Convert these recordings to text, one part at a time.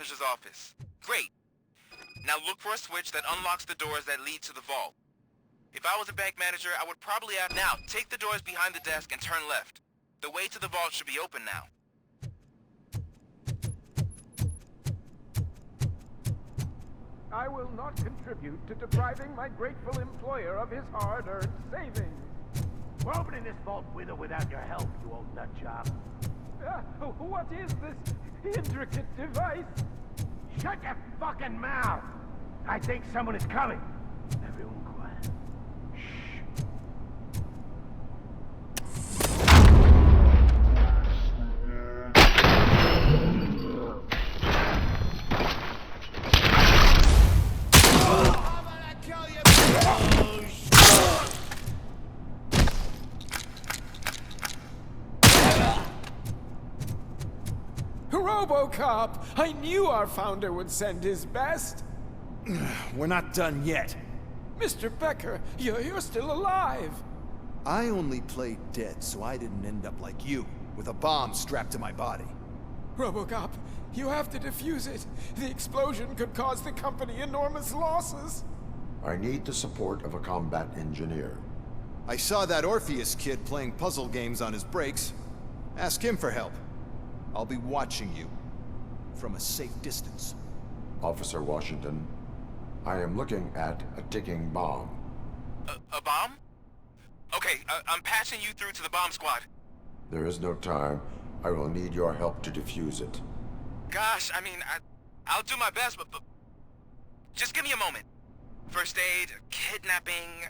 manager's office. Great. Now look for a switch that unlocks the doors that lead to the vault. If I was a bank manager, I would probably have... Now, take the doors behind the desk and turn left. The way to the vault should be open now. I will not contribute to depriving my grateful employer of his hard-earned savings. We're opening this vault with or without your help, you old nutjob. What is this intricate device? Shut your fucking mouth! I think someone is coming. Everyone quiet. Shh. Robocop! I knew our founder would send his best. We're not done yet. Mr. Becker, you're still alive. I only played dead so I didn't end up like you, with a bomb strapped to my body. Robocop, you have to defuse it. The explosion could cause the company enormous losses. I need the support of a combat engineer. I saw that Orpheus kid playing puzzle games on his breaks. Ask him for help. I'll be watching you. From a safe distance. Officer Washington, I am looking at a ticking bomb. A bomb? Okay, I'm passing you through to the bomb squad. There is no time. I will need your help to defuse it. Gosh, I mean, I'll do my best, but just give me a moment. First aid, kidnapping...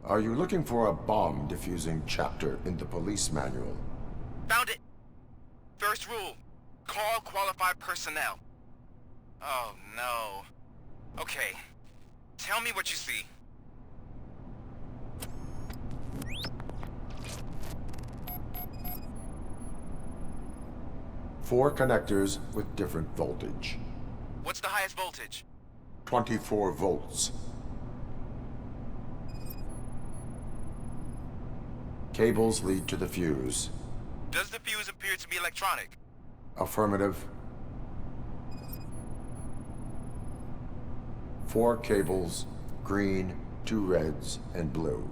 Are you looking for a bomb defusing chapter in the police manual? Found it! First rule, call qualified personnel. Oh, no. Okay, tell me what you see. Four connectors with different voltage. What's the highest voltage? 24 volts. Cables lead to the fuse. Does the fuse appear to be electronic? Affirmative. 4 cables, green, 2 reds, and blue.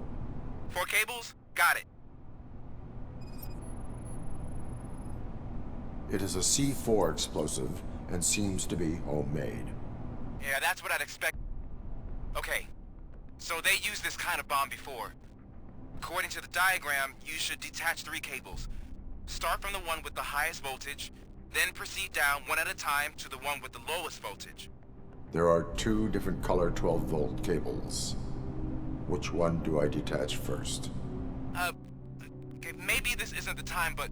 4 cables? Got it. It is a C4 explosive and seems to be homemade. Yeah, that's what I'd expect. Okay, so they used this kind of bomb before. According to the diagram, you should detach 3 cables. Start from the one with the highest voltage, then proceed down one at a time to the one with the lowest voltage. There are 2 different color 12-volt cables. Which one do I detach first? Okay, maybe this isn't the time, but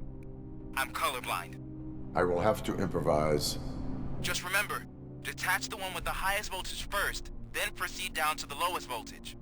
I'm colorblind. I will have to improvise. Just remember, detach the one with the highest voltage first, then proceed down to the lowest voltage.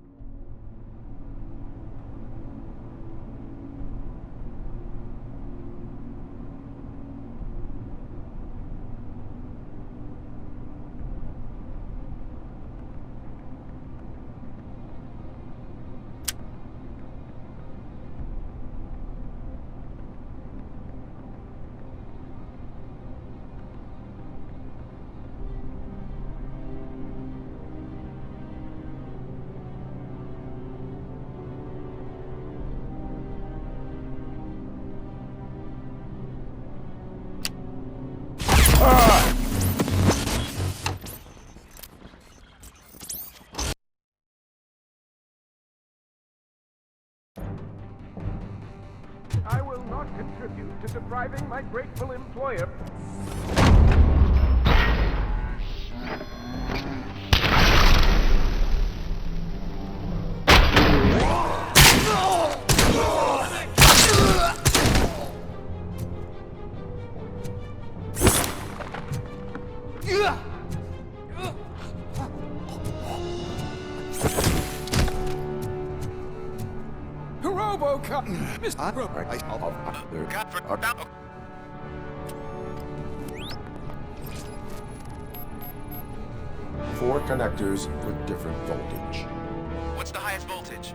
I will not contribute to depriving my grateful employer. Robocop! Mr. Four connectors with different voltage. What's the highest voltage?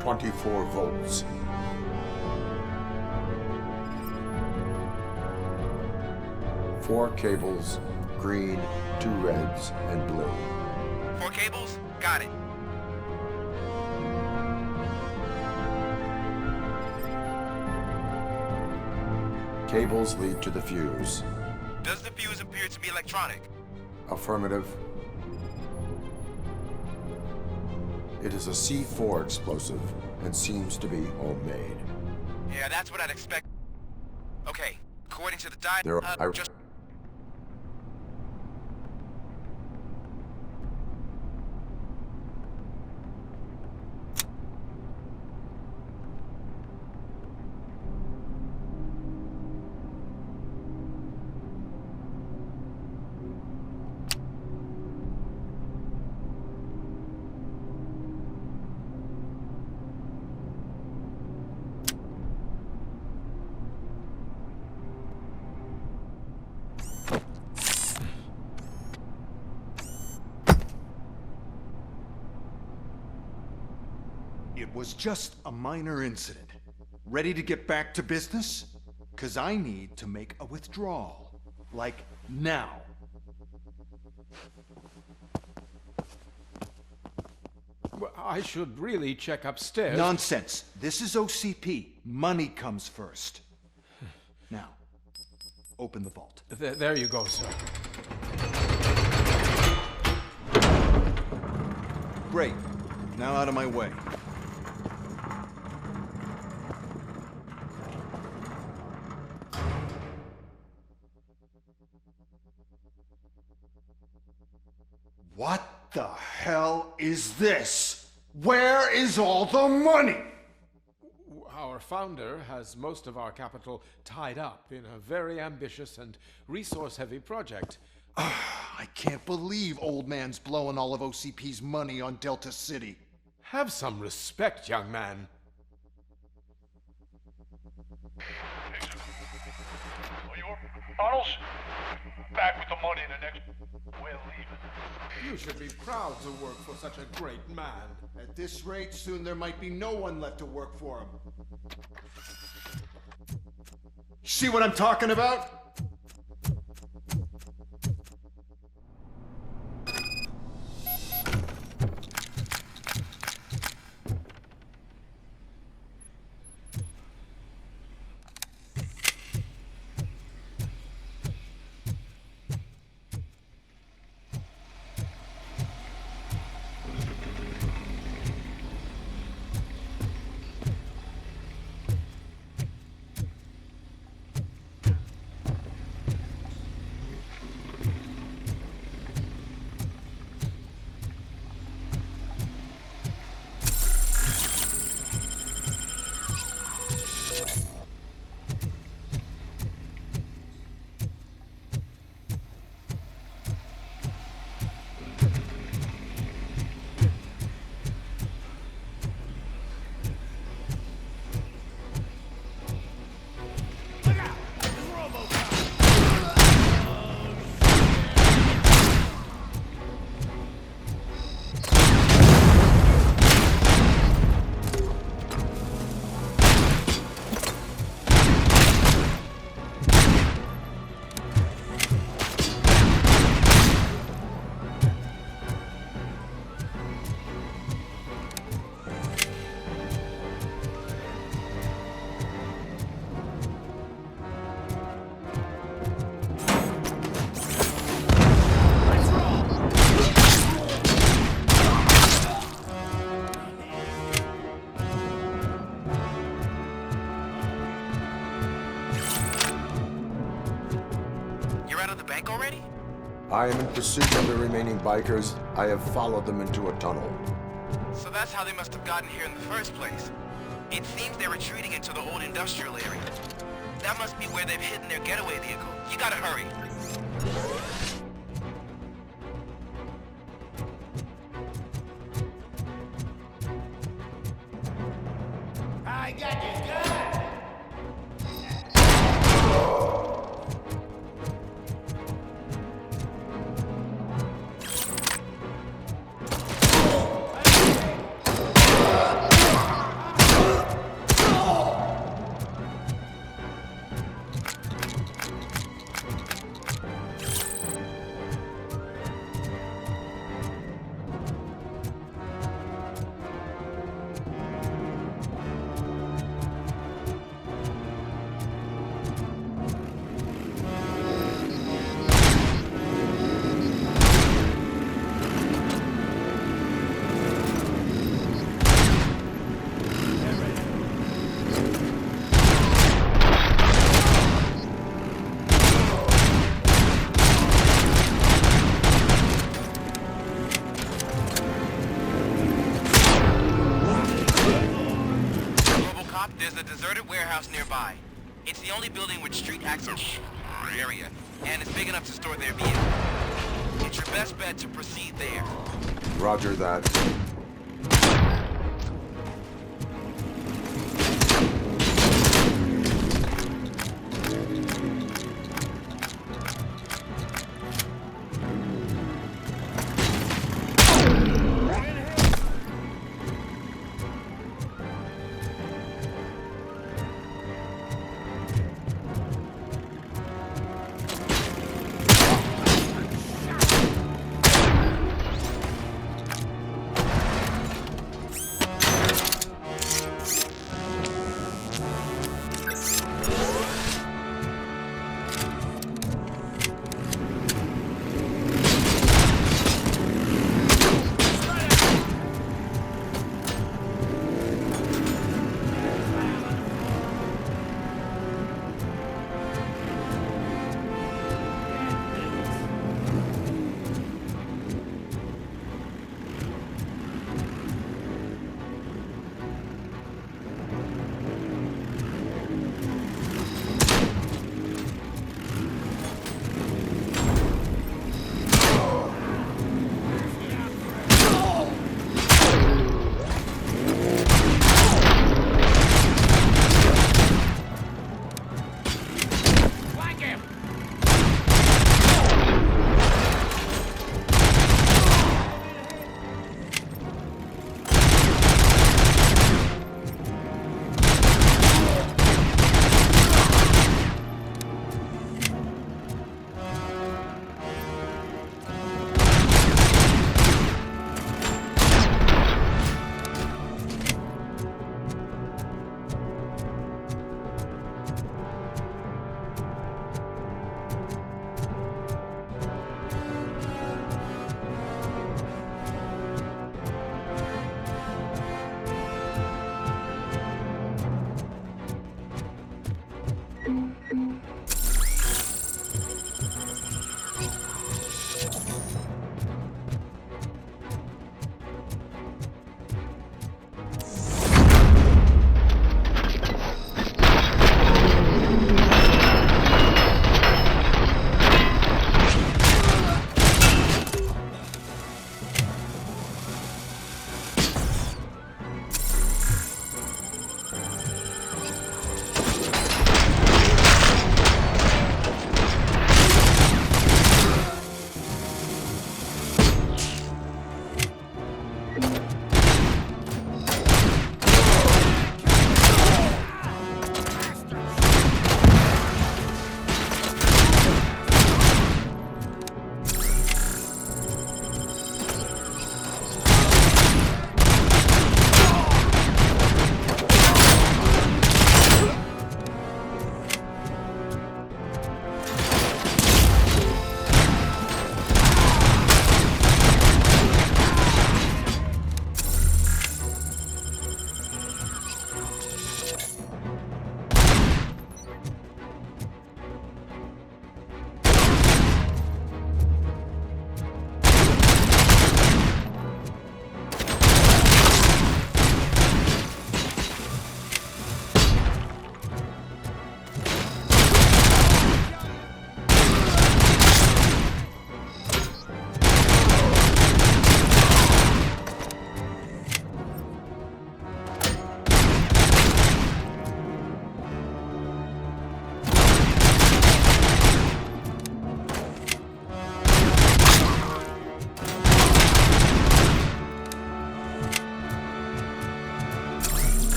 24 volts. Four cables, green, 2 reds, and blue. 4 cables? Got it. Cables lead to the fuse. Does the fuse appear to be electronic? Affirmative. It is a C4 explosive and seems to be homemade. Yeah, that's what I'd expect. Okay, according to the There are... just... It was just a minor incident. Ready to get back to business? 'Cause I need to make a withdrawal. Like, now. Well, I should really check upstairs. Nonsense. This is OCP. Money comes first. Now, open the vault. There you go, sir. Great. Now out of my way. What the hell is this? Where is all the money? Our founder has most of our capital tied up in a very ambitious and resource-heavy project. I can't believe old man's blowing all of OCP's money on Delta City. Have some respect, young man. Arnold's back with the money in the next... We're leaving. You should be proud to work for such a great man. At this rate, soon there might be no one left to work for him. See what I'm talking about? I am in pursuit of the remaining bikers. I have followed them into a tunnel. So that's how they must have gotten here in the first place. It seems they're retreating into the old industrial area. That must be where they've hidden their getaway vehicle. You gotta hurry. I got this gun! warehouse nearby. It's the only building with street access area, and it's big enough to store their vehicle. It's your best bet to proceed there. Roger that.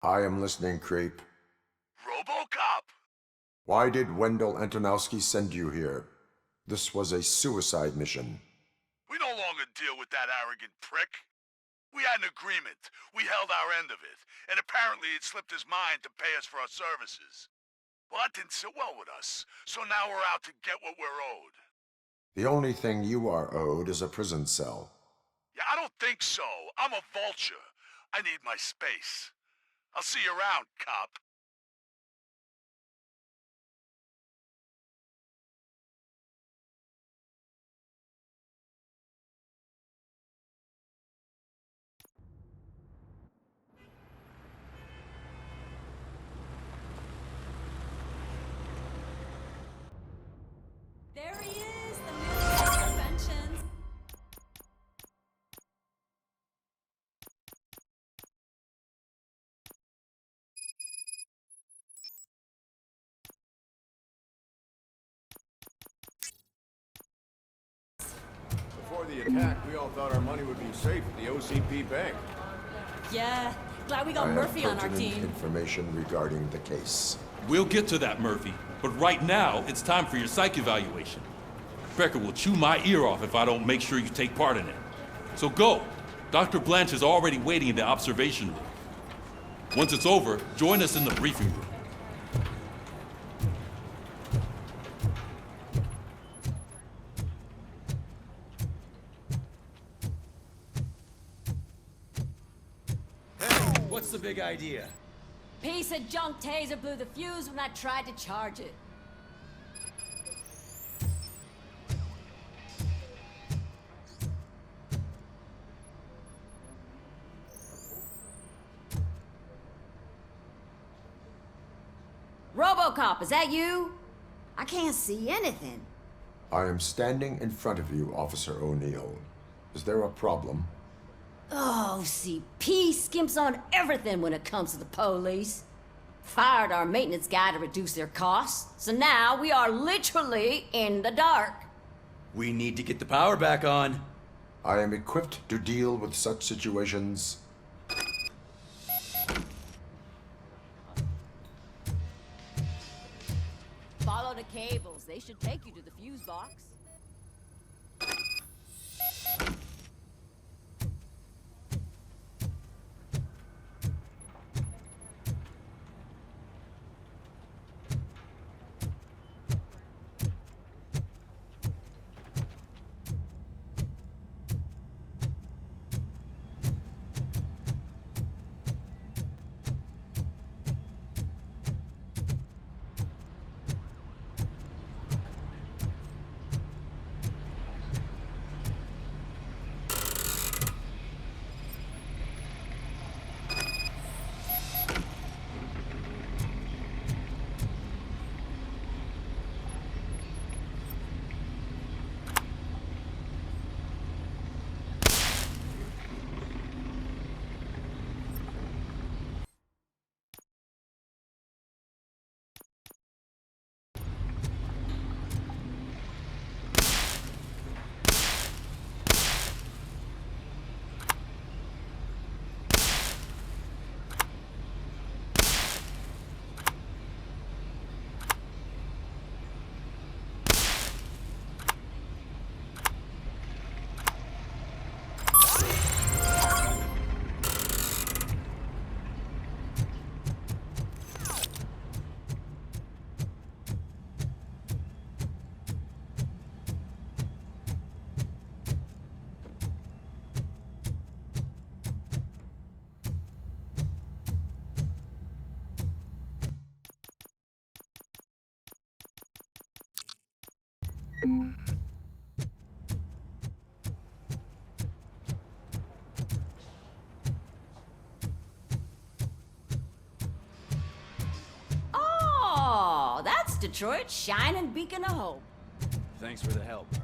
I am listening, Creep. Robocop? Why did Wendell Antonowski send you here? This was a suicide mission. We no longer deal with that arrogant prick. We had an agreement. We held our end of it, and apparently it slipped his mind to pay us for our services. Well, that didn't sit well with us, so now we're out to get what we're owed. The only thing you are owed is a prison cell. Yeah, I don't think so. I'm a vulture. I need my space. I'll see you around, cop. There he is, the military conventions. Before the attack, we all thought our money would be safe at the OCP bank. Yeah, glad we got I Murphy have on our pertinent team. information regarding the case. We'll get to that, Murphy. But right now, it's time for your psych evaluation. Becker will chew my ear off if I don't make sure you take part in it. So go. Dr. Blanche is already waiting in the observation room. Once it's over, join us in the briefing room. What's the big idea? Piece of junk taser blew the fuse when I tried to charge it. Robocop, is that you? I can't see anything. I am standing in front of you, Officer O'Neill. Is there a problem? Oh, CP skimps on everything when it comes to the police. Fired our maintenance guy to reduce their costs, so now we are literally in the dark. We need to get the power back on. I am equipped to deal with such situations. Follow the cables. They should take you to the fuse box. Oh, that's Detroit's shining beacon of hope. Thanks for the help, Murphy.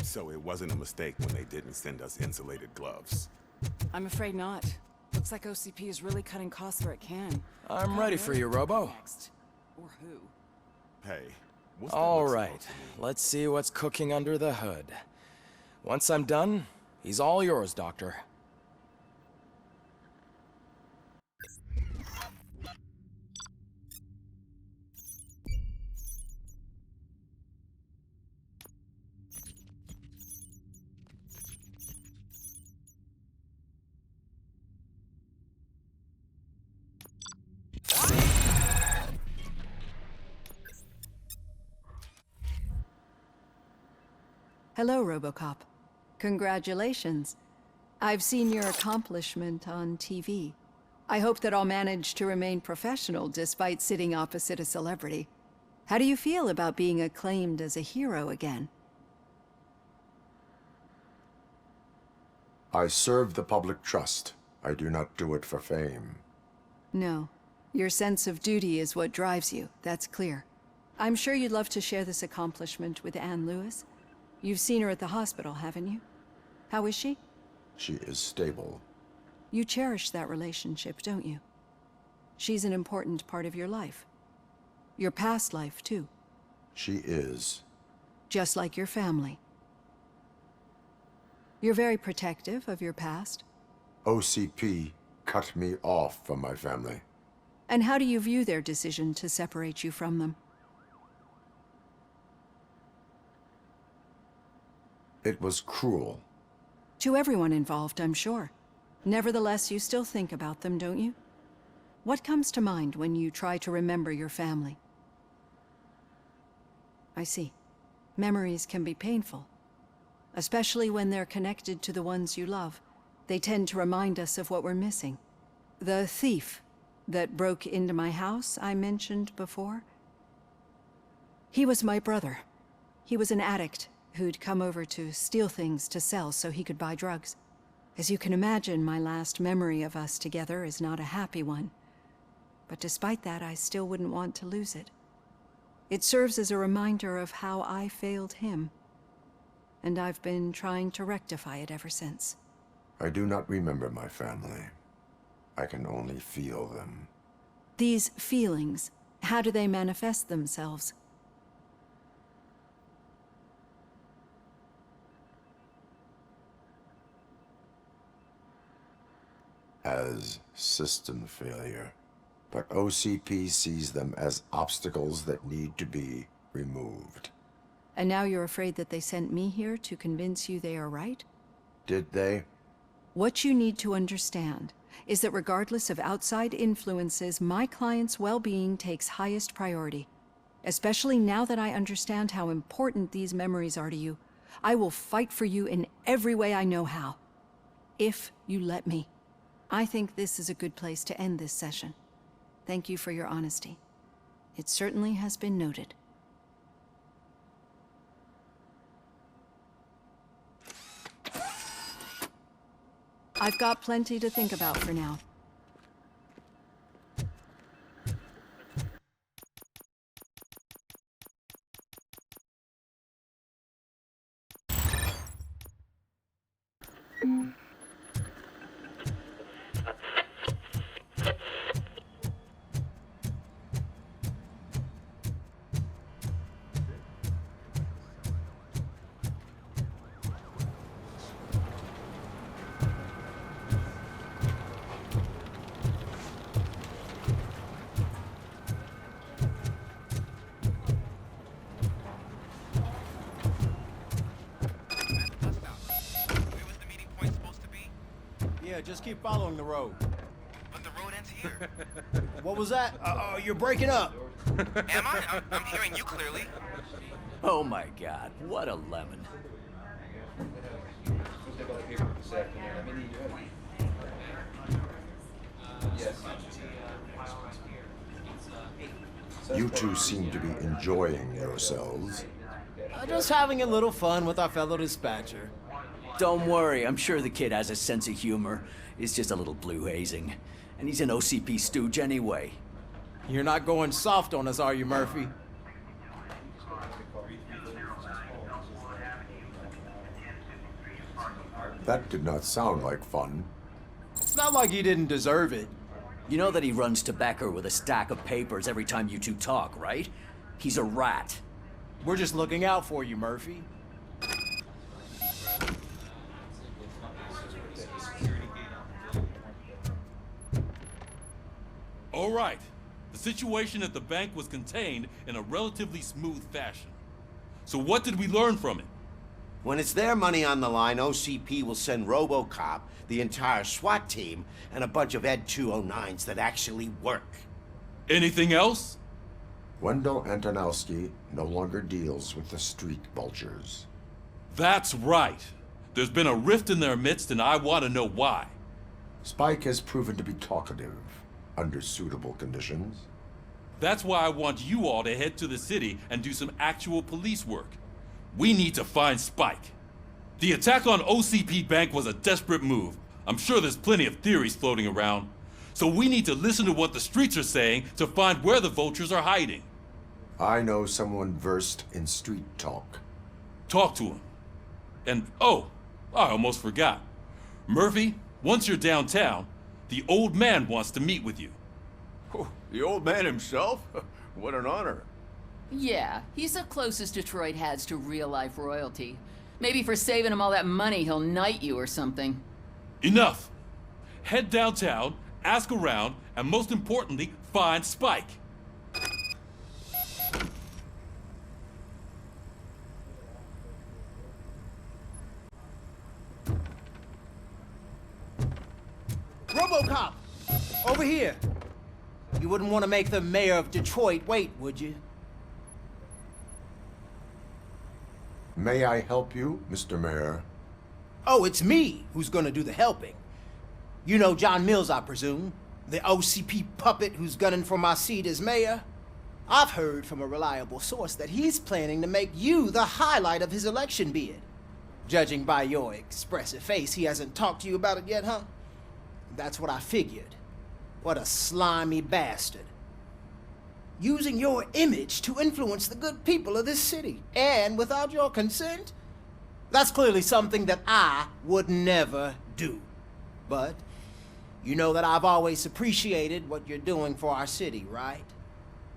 So it wasn't a mistake when they didn't send us insulated gloves. I'm afraid not. Looks like OCP is really cutting costs where it can. I'm ready for you, Robo. Next. Or who? Hey, what's that All look right, supposed to mean? let's see what's cooking under the hood. Once I'm done, he's all yours, Doctor. Hello, Robocop. Congratulations. I've seen your accomplishment on TV. I hope that I'll manage to remain professional despite sitting opposite a celebrity. How do you feel about being acclaimed as a hero again? I serve the public trust. I do not do it for fame. No. Your sense of duty is what drives you, that's clear. I'm sure you'd love to share this accomplishment with Anne Lewis. You've seen her at the hospital, haven't you? How is she? She is stable. You cherish that relationship, don't you? She's an important part of your life. Your past life, too. She is. Just like your family. You're very protective of your past. OCP cut me off from my family. And how do you view their decision to separate you from them? It was cruel. To everyone involved, I'm sure. Nevertheless, you still think about them, don't you? What comes to mind when you try to remember your family? I see. Memories can be painful. Especially when they're connected to the ones you love. They tend to remind us of what we're missing. The thief that broke into my house I mentioned before? He was my brother. He was an addict who'd come over to steal things to sell so he could buy drugs. As you can imagine, my last memory of us together is not a happy one. But despite that, I still wouldn't want to lose it. It serves as a reminder of how I failed him. And I've been trying to rectify it ever since. I do not remember my family. I can only feel them. These feelings, how do they manifest themselves? As system failure. But OCP sees them as obstacles that need to be removed. And now you're afraid that they sent me here to convince you they are right? Did they? What you need to understand is that regardless of outside influences, my client's well-being takes highest priority. Especially now that I understand how important these memories are to you, I will fight for you in every way I know how. If you let me. I think this is a good place to end this session. Thank you for your honesty. It certainly has been noted. I've got plenty to think about for now. Yeah, just keep following the road. But the road ends here. What was that? You're breaking up. Am I? I'm hearing you clearly. Oh my god, what a lemon. You two seem to be enjoying yourselves. Just having a little fun with our fellow dispatcher. Don't worry, I'm sure the kid has a sense of humor. It's just a little blue hazing. And he's an OCP stooge anyway. You're not going soft on us, are you, Murphy? That did not sound like fun. It's not like he didn't deserve it. You know that he runs to Becker with a stack of papers every time you two talk, right? He's a rat. We're just looking out for you, Murphy. All right. The situation at the bank was contained in a relatively smooth fashion. So what did we learn from it? When it's their money on the line, OCP will send Robocop, the entire SWAT team, and a bunch of Ed 209s that actually work. Anything else? Wendell Antonowski no longer deals with the street vultures. That's right. There's been a rift in their midst, and I want to know why. Spike has proven to be talkative under suitable conditions. That's why I want you all to head to the city and do some actual police work. We need to find Spike. The attack on OCP Bank was a desperate move. I'm sure there's plenty of theories floating around. So we need to listen to what the streets are saying to find where the vultures are hiding. I know someone versed in street talk. Talk to him. And, oh, I almost forgot. Murphy, once you're downtown, the old man wants to meet with you. Oh, the old man himself? What an honor. Yeah, he's the closest Detroit has to real-life royalty. Maybe for saving him all that money, he'll knight you or something. Enough! Head downtown, ask around, and most importantly, find Spike. Robocop! Over here! You wouldn't want to make the mayor of Detroit wait, would you? May I help you, Mr. Mayor? Oh, it's me who's gonna do the helping. You know John Mills, I presume? The OCP puppet who's gunning for my seat as mayor? I've heard from a reliable source that he's planning to make you the highlight of his election bid. Judging by your expressive face, he hasn't talked to you about it yet, huh? That's what I figured. What a slimy bastard. Using your image to influence the good people of this city, and without your consent? That's clearly something that I would never do. But you know that I've always appreciated what you're doing for our city, right?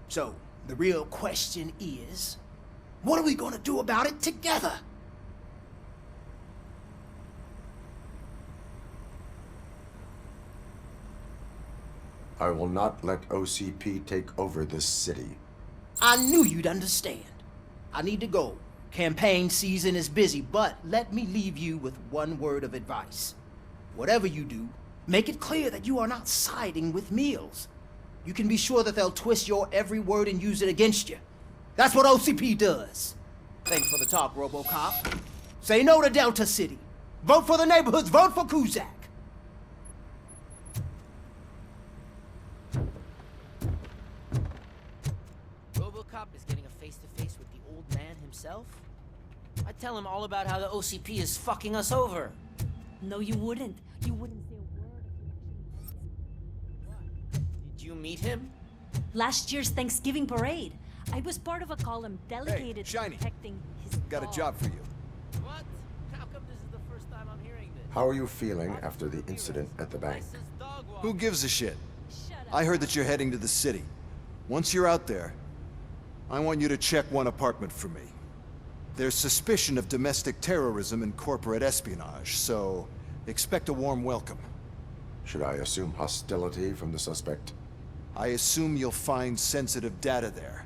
So, the real question is, what are we gonna do about it together? I will not let OCP take over this city. I knew you'd understand. I need to go. Campaign season is busy, but let me leave you with one word of advice. Whatever you do, make it clear that you are not siding with Mills. You can be sure that they'll twist your every word and use it against you. That's what OCP does. Thanks for the talk, Robocop. Say no to Delta City. Vote for the neighborhoods. Vote for Kuzak. Robocop is getting a face-to-face with the old man himself? I'd tell him all about how the OCP is fucking us over. No, you wouldn't. You wouldn't say a word. Did you meet him? Last year's Thanksgiving parade. I was part of a column delegated to protecting his Got dog. a job for you. What? How come this is the first time I'm hearing this? How are you feeling after the incident at the bank? Who gives a shit? I heard that you're heading to the city. Once you're out there, I want you to check one apartment for me. There's suspicion of domestic terrorism and corporate espionage, so expect a warm welcome. Should I assume hostility from the suspect? I assume you'll find sensitive data there.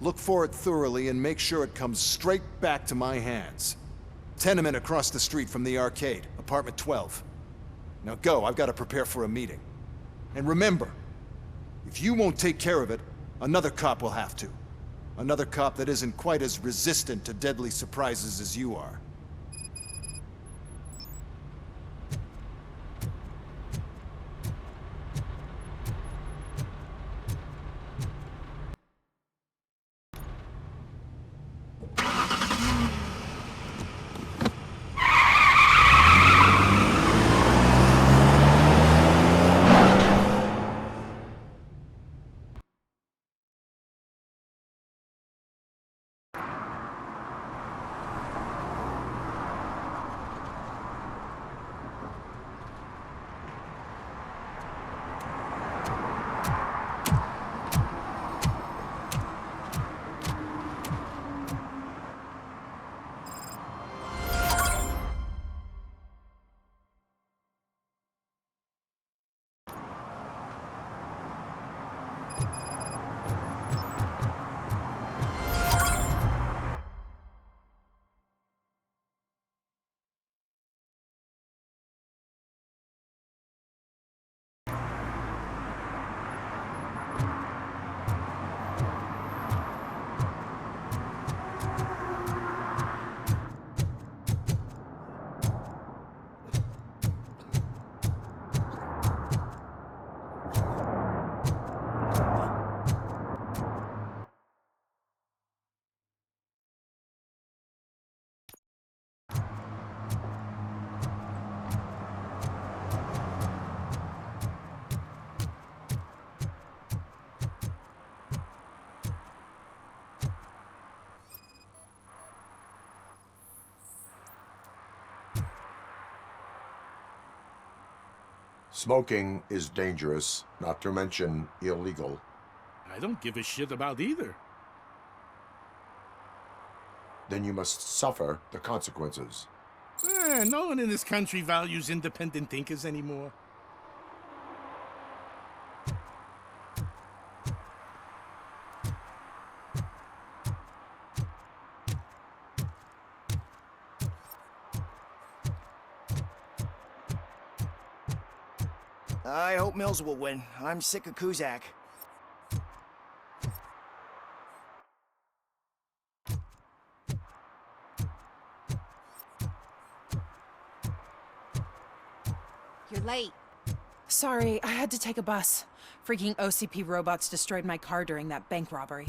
Look for it thoroughly and make sure it comes straight back to my hands. Tenement across the street from the arcade, apartment 12. Now go, I've got to prepare for a meeting. And remember, if you won't take care of it, another cop will have to. Another cop that isn't quite as resistant to deadly surprises as you are. Smoking is dangerous, not to mention illegal. I don't give a shit about either. Then you must suffer the consequences. No one in this country values independent thinkers anymore. I hope Mills will win. I'm sick of Kuzak. You're late. Sorry, I had to take a bus. Freaking OCP robots destroyed my car during that bank robbery.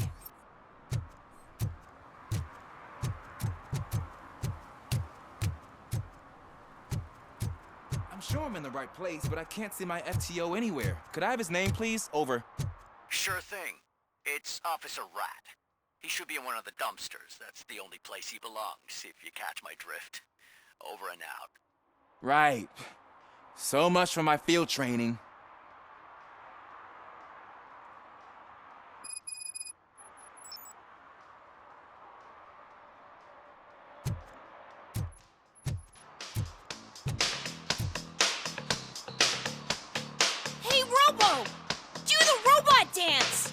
I'm sure I'm in the right place, but I can't see my FTO anywhere. Could I have his name, please? Over. Sure thing. It's Officer Rat. He should be in one of the dumpsters. That's the only place he belongs, if you catch my drift. Over and out. Right. So much for my field training. Hey, Robo! Do the robot dance!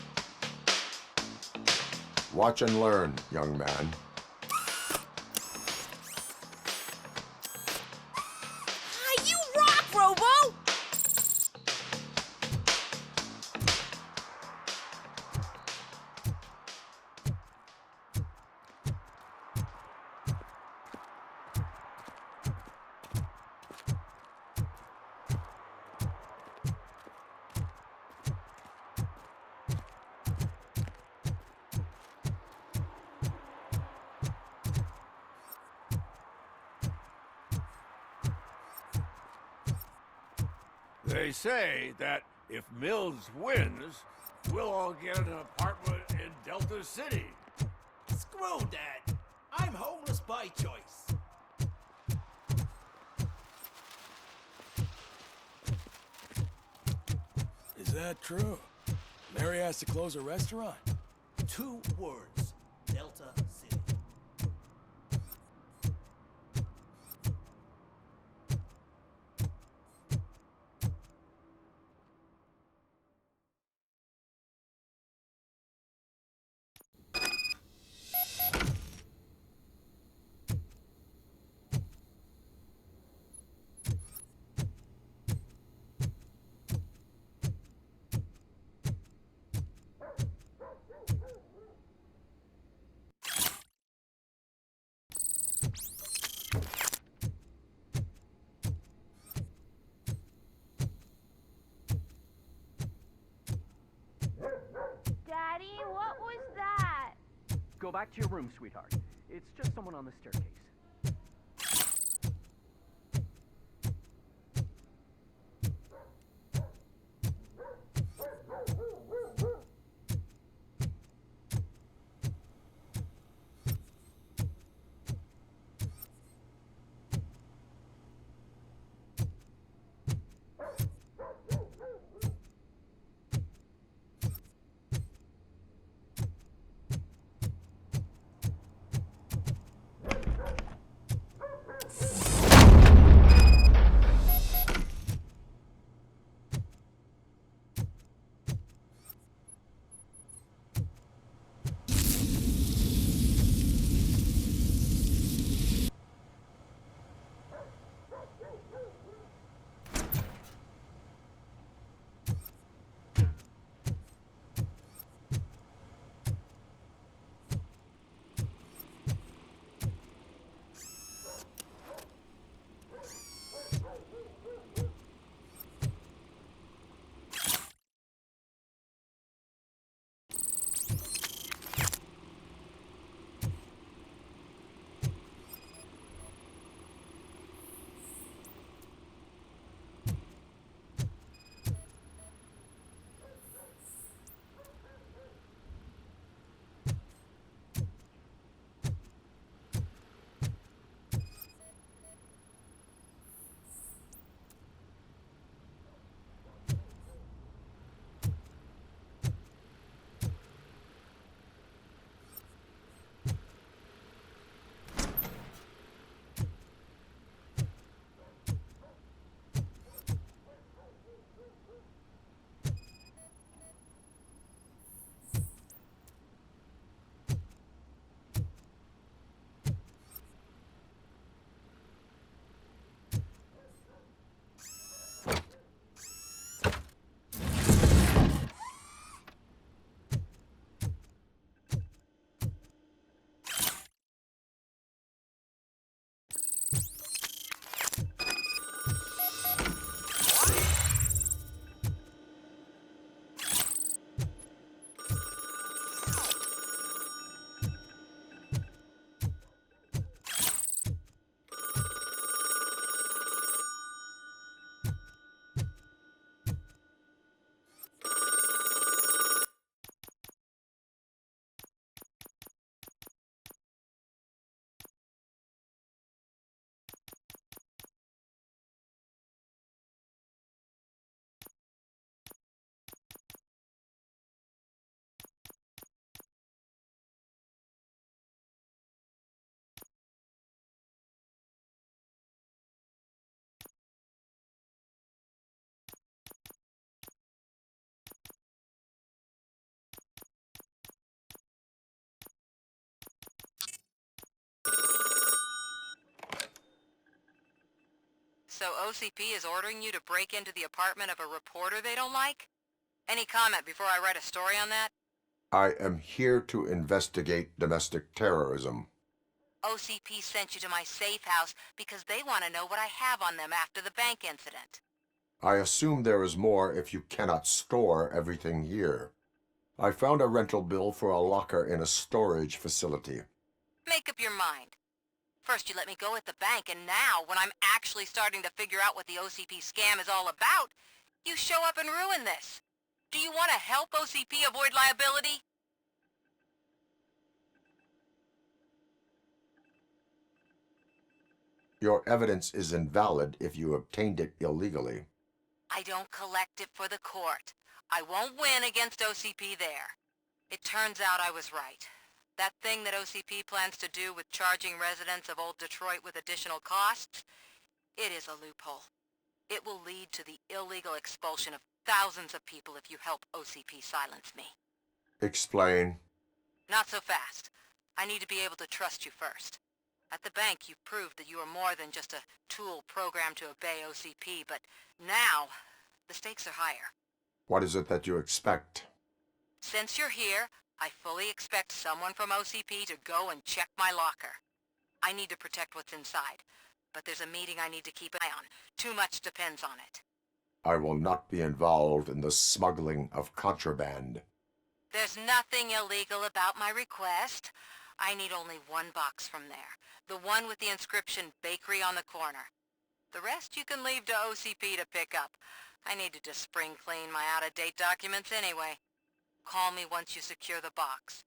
Watch and learn, young man. You rock, Robo! They say that if Mills wins, we'll all get an apartment in Delta City. Screw that. I'm homeless by choice. Is that true? Mary has to close a restaurant? 2 words. Delta City. Daddy, what was that? Go back to your room, sweetheart. It's just someone on the staircase. So OCP is ordering you to break into the apartment of a reporter they don't like? Any comment before I write a story on that? I am here to investigate domestic terrorism. OCP sent you to my safe house because they want to know what I have on them after the bank incident. I assume there is more if you cannot store everything here. I found a rental bill for a locker in a storage facility. Make up your mind. First you let me go at the bank, and now, when I'm actually starting to figure out what the OCP scam is all about, you show up and ruin this. Do you want to help OCP avoid liability? Your evidence is invalid if you obtained it illegally. I don't collect it for the court. I won't win against OCP there. It turns out I was right. That thing that OCP plans to do with charging residents of Old Detroit with additional costs, it is a loophole. It will lead to the illegal expulsion of thousands of people if you help OCP silence me. Explain. Not so fast. I need to be able to trust you first. At the bank, you proved that you are more than just a tool programmed to obey OCP, but now, the stakes are higher. What is it that you expect? Since you're here, I fully expect someone from OCP to go and check my locker. I need to protect what's inside, but there's a meeting I need to keep an eye on. Too much depends on it. I will not be involved in the smuggling of contraband. There's nothing illegal about my request. I need only one box from there. The one with the inscription Bakery on the corner. The rest you can leave to OCP to pick up. I needed to spring clean my out-of-date documents anyway. Call me once you secure the box.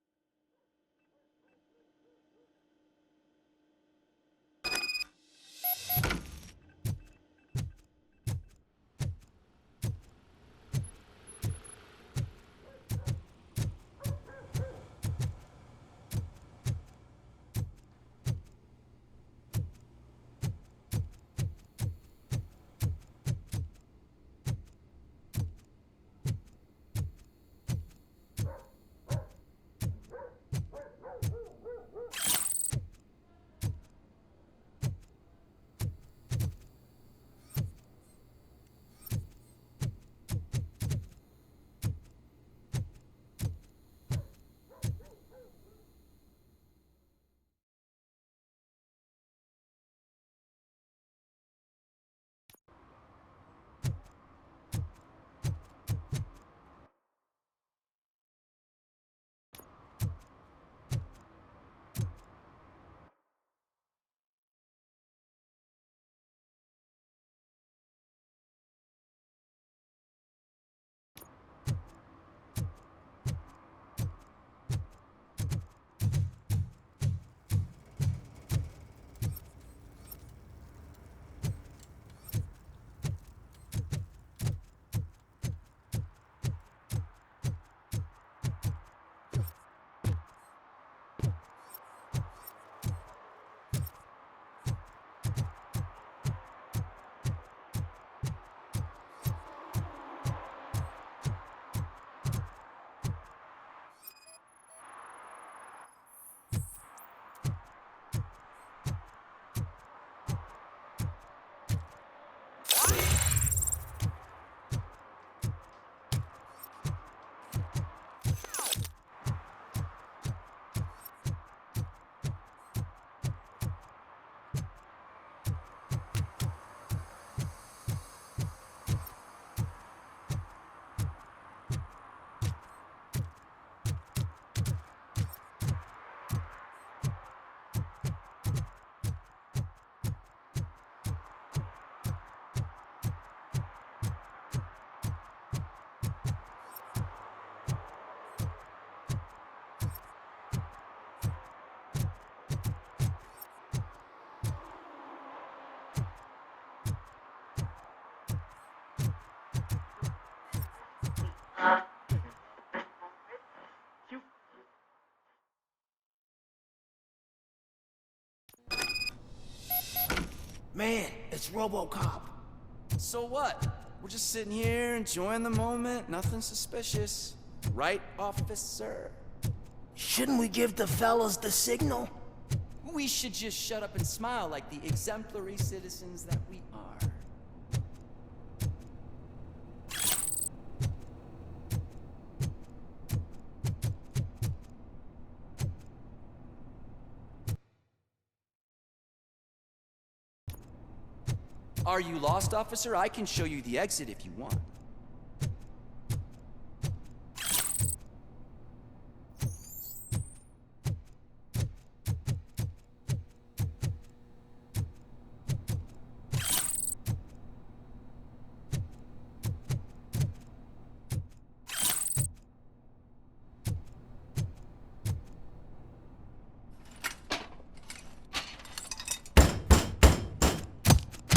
Man, it's Robocop. So what? We're just sitting here enjoying the moment, nothing suspicious. Right, officer? Shouldn't we give the fellas the signal? We should just shut up and smile like the exemplary citizens that we are. Are you lost, officer? I can show you the exit if you want.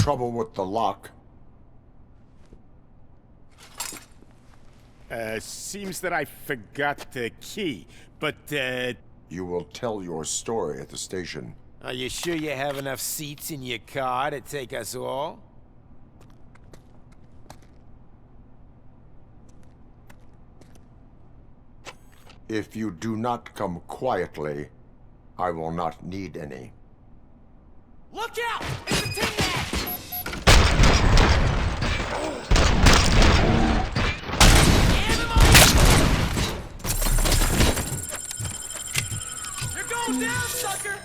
Trouble with the lock. Seems that I forgot the key, but, You will tell your story at the station. Are you sure you have enough seats in your car to take us all? If you do not come quietly, I will not need any. Look out! It's a tin man! You're going down, sucker!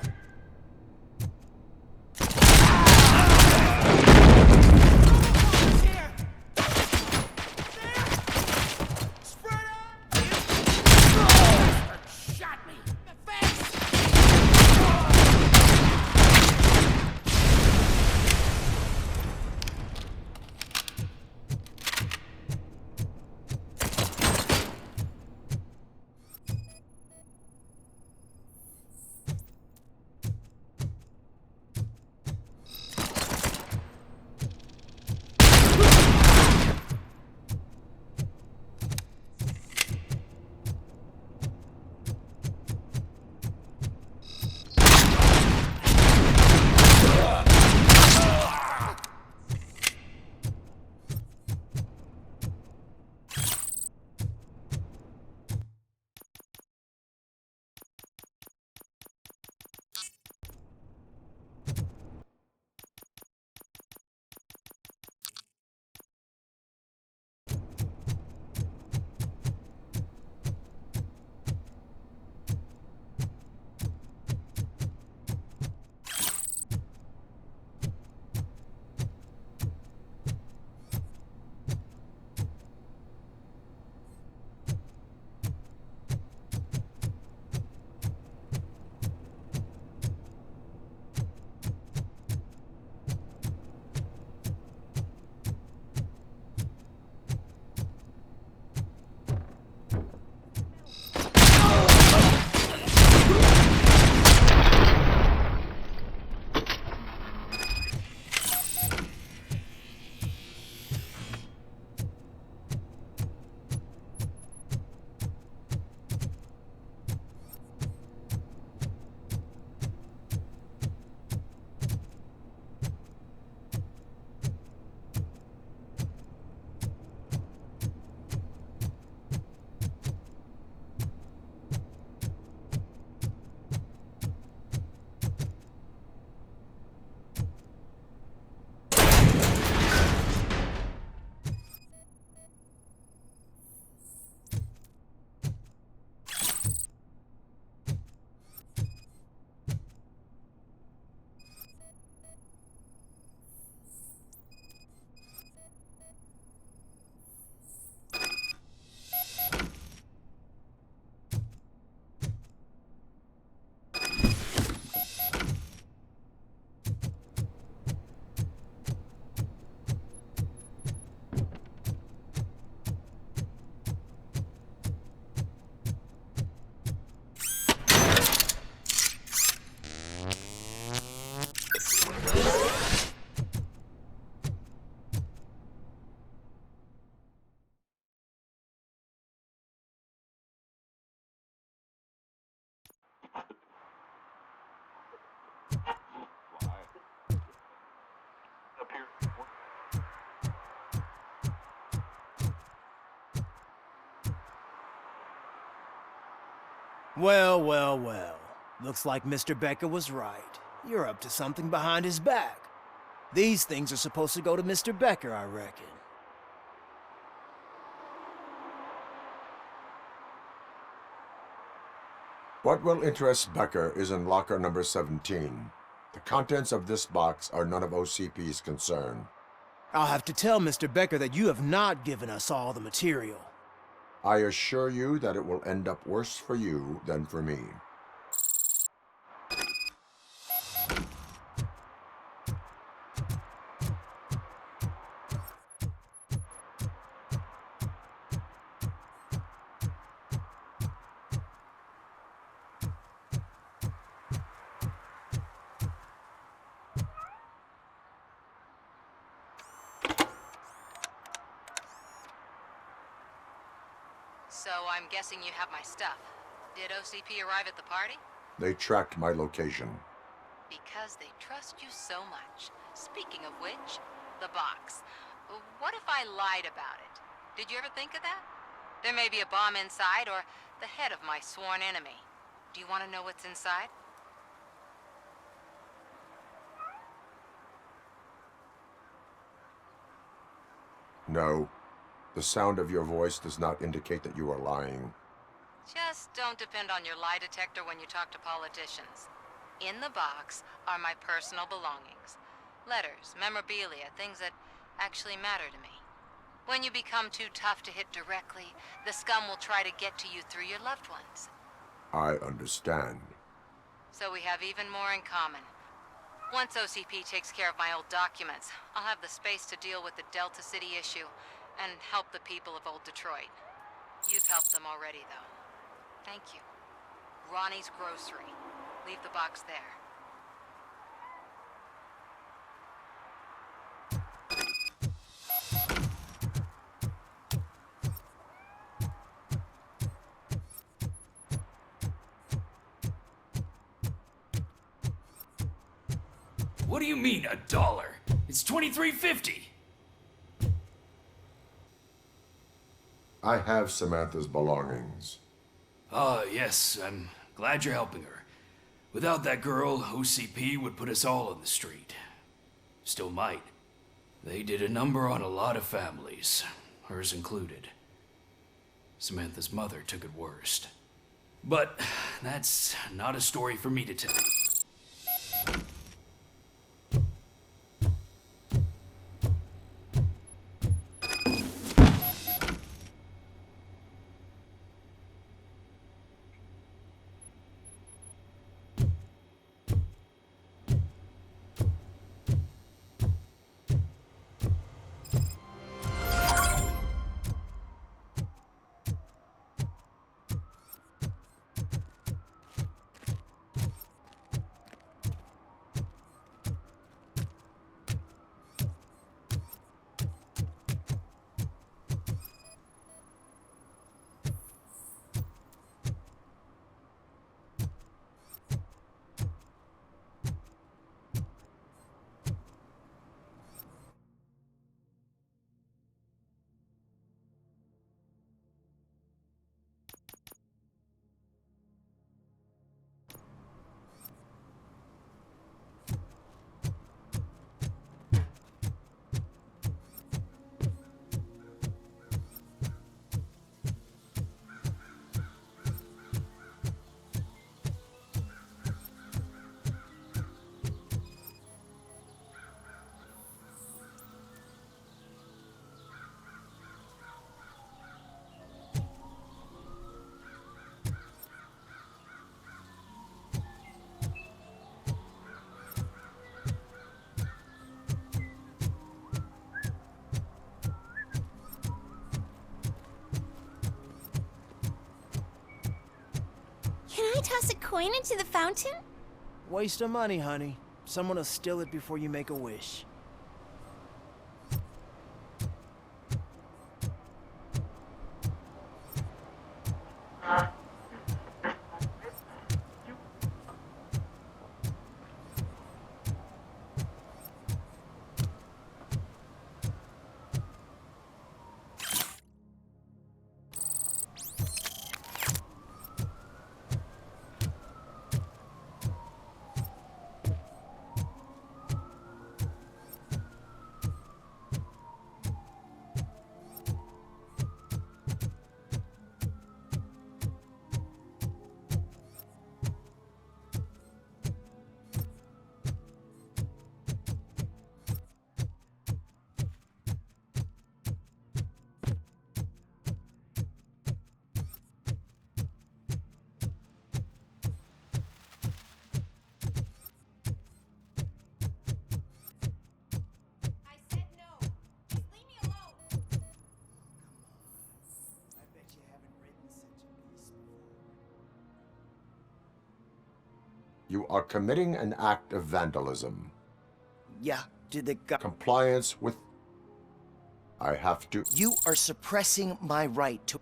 Well, well, well. Looks like Mr. Becker was right. You're up to something behind his back. These things are supposed to go to Mr. Becker, I reckon. What will interest Becker is in locker number 17. The contents of this box are none of OCP's concern. I'll have to tell Mr. Becker that you have not given us all the material. I assure you that it will end up worse for you than for me. So I'm guessing you have my stuff. Did OCP arrive at the party? They tracked my location. Because they trust you so much. Speaking of which, the box. What if I lied about it? Did you ever think of that? There may be a bomb inside or the head of my sworn enemy. Do you want to know what's inside? No. The sound of your voice does not indicate that you are lying. Just don't depend on your lie detector when you talk to politicians. In the box are my personal belongings. Letters, memorabilia, things that actually matter to me. When you become too tough to hit directly, the scum will try to get to you through your loved ones. I understand. So we have even more in common. Once OCP takes care of my old documents, I'll have the space to deal with the Delta City issue and help the people of Old Detroit. You've helped them already, though. Thank you. Ronnie's Grocery. Leave the box there. What do you mean, $1? It's $23.50. I have Samantha's belongings. Ah, yes, I'm glad you're helping her. Without that girl, OCP would put us all on the street. Still might. They did a number on a lot of families, hers included. Samantha's mother took it worst. But that's not a story for me to tell. Can I toss a coin into the fountain? Waste of money, honey. Someone will steal it before you make a wish. You are committing an act of vandalism. Yeah, did the guy... Compliance with... I have to... You are suppressing my right to...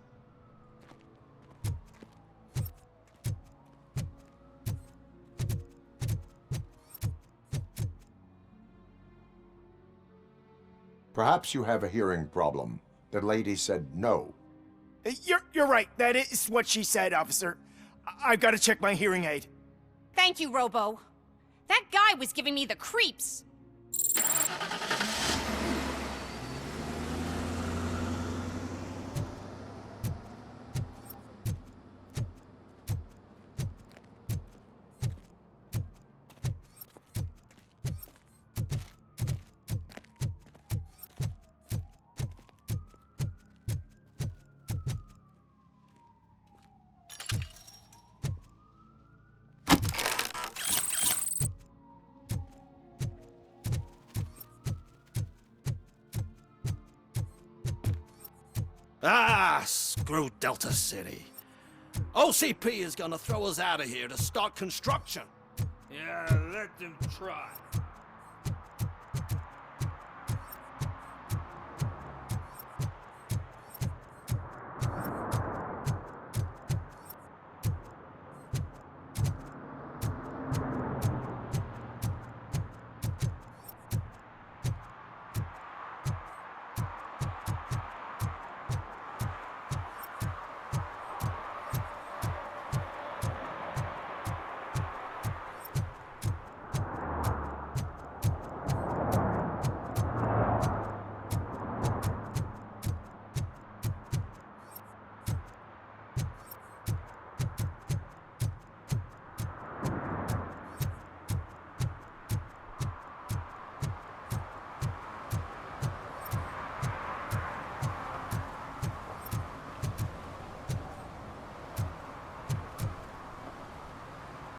Perhaps you have a hearing problem. The lady said no. You're right. That is what she said, officer. I've got to check my hearing aid. Thank you, Robo. That guy was giving me the creeps. Ah, screw Delta City. OCP is gonna throw us out of here to start construction. Yeah, let them try.